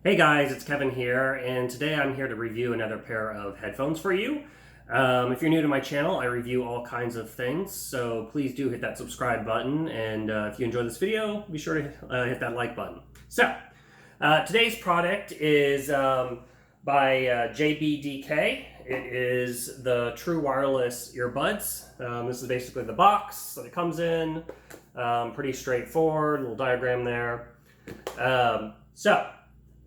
Hey guys, it's Kevin here, and today I'm here to review another pair of headphones for you. If you're new to my channel, I review all kinds of things, so please do hit that subscribe button, and if you enjoy this video, be sure to hit that like button. So, today's product is by JBDK. It is the True Wireless Earbuds. This is basically the box that it comes in. Pretty straightforward, little diagram there.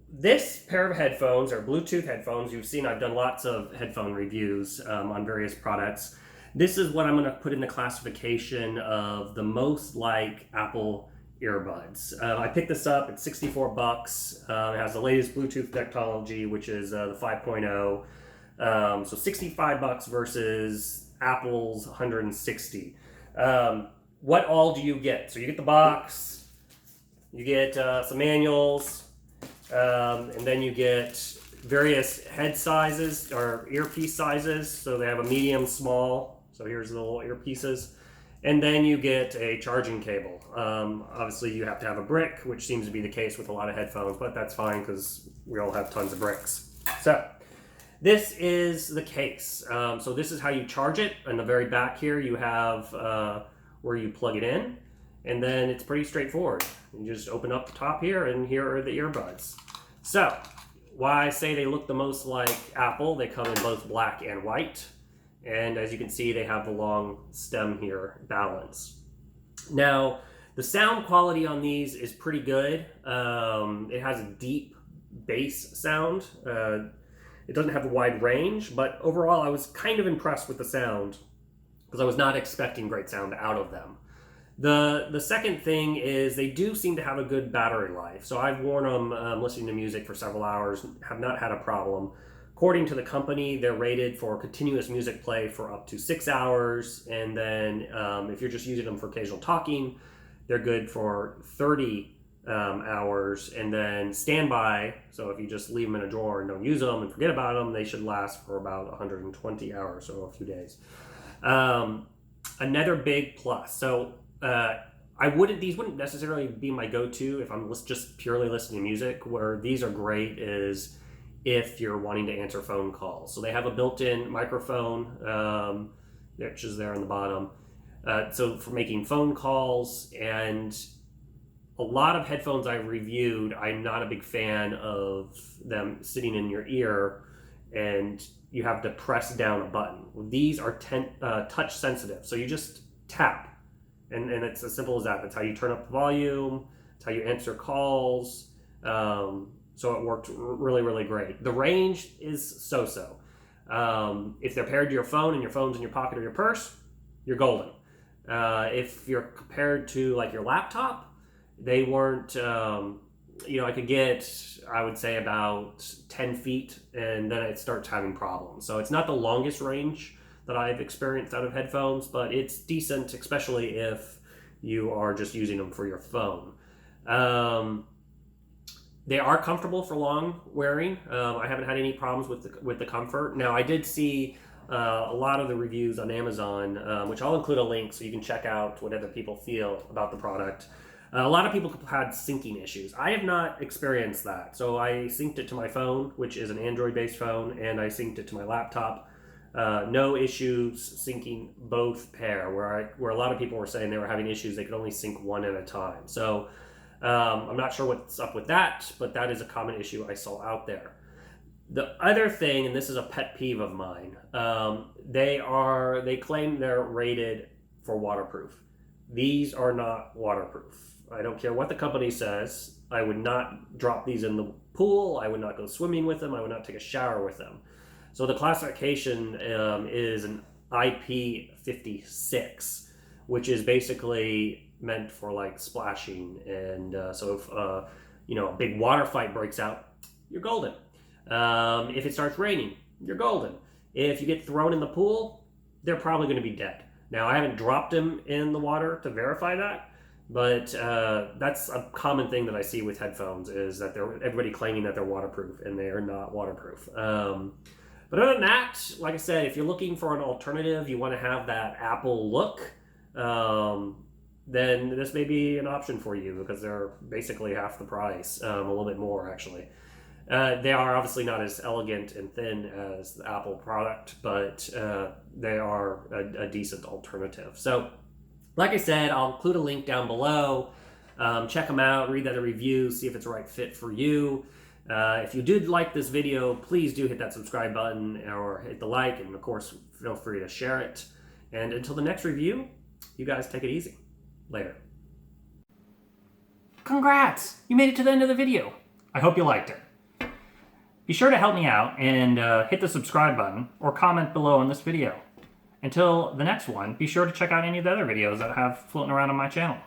This pair of headphones are Bluetooth headphones. You've seen I've done lots of headphone reviews on various products. This is what I'm going to put in the classification of the most like Apple earbuds. I picked this up at 64 bucks. It has the latest Bluetooth technology, which is the 5.0. So 65 bucks versus Apple's 160. What all do you get? So you get the box, you get some manuals, and then you get various head sizes or earpiece sizes. So they have a medium, small. So here's the little earpieces. And then you get a charging cable. Obviously you have to have a brick, which seems to be the case with a lot of headphones, but that's fine because we all have tons of bricks. So this is the case. So this is how you charge it. In the very back here, you have where you plug it in. And then it's pretty straightforward. You just open up the top here, and here are the earbuds. So, why I say they look the most like Apple, they come in both black and white. And as you can see, they have the long stem here, balance. Now, the sound quality on these is pretty good. It has a deep bass sound. It doesn't have a wide range, but overall I was kind of impressed with the sound because I was not expecting great sound out of them. The second thing is they do seem to have a good battery life. So I've worn them listening to music for several hours, have not had a problem. According to the company, they're rated for continuous music play for up to 6 hours. And then if you're just using them for occasional talking, they're good for 30 hours. And then standby, so if you just leave them in a drawer and don't use them and forget about them, they should last for about 120 hours, so a few days. Another big plus. So these wouldn't necessarily be my go-to if I'm just purely listening to music. Where these are great is if you're wanting to answer phone calls. So they have a built-in microphone, which is there on the bottom. So for making phone calls, and a lot of headphones I've reviewed, I'm not a big fan of them sitting in your ear and you have to press down a button. These are touch sensitive. So you just tap. And it's as simple as that. That's how you turn up the volume. It's how you answer calls. So it worked really, really great. The range is so-so. If they're paired to your phone and your phone's in your pocket or your purse, you're golden. If you're compared to like your laptop, they weren't, I could get, I would say about 10 feet and then it starts having problems. So it's not the longest range that I've experienced out of headphones, but it's decent, especially if you are just using them for your phone. They are comfortable for long wearing. I haven't had any problems with the comfort. Now, I did see a lot of the reviews on Amazon, which I'll include a link so you can check out what other people feel about the product. A lot of people had syncing issues. I have not experienced that. So I synced it to my phone, which is an Android-based phone, and I synced it to my laptop. No issues syncing both pair, where a lot of people were saying they were having issues, they could only sync one at a time. So I'm not sure what's up with that, but that is a common issue I saw out there. The other thing, and this is a pet peeve of mine, they claim they're rated for waterproof. These are not waterproof. I don't care what the company says. I would not drop these in the pool. I would not go swimming with them. I would not take a shower with them. So the classification is an IP56, which is basically meant for like splashing. And so if a big water fight breaks out, you're golden. If it starts raining, you're golden. If you get thrown in the pool, they're probably going to be dead. Now, I haven't dropped them in the water to verify that, but that's a common thing that I see with headphones is that everybody claiming that they're waterproof, and they are not waterproof. But other than that, like I said, if you're looking for an alternative, you want to have that Apple look, then this may be an option for you because they're basically half the price, a little bit more actually. They are obviously not as elegant and thin as the Apple product, but they are a decent alternative. So, like I said, I'll include a link down below. Check them out, read that review, see if it's the right fit for you. If you did like this video, please do hit that subscribe button or hit the like, and of course, feel free to share it. And until the next review, you guys take it easy. Later. Congrats! You made it to the end of the video. I hope you liked it. Be sure to help me out and hit the subscribe button or comment below on this video. Until the next one, be sure to check out any of the other videos that I have floating around on my channel.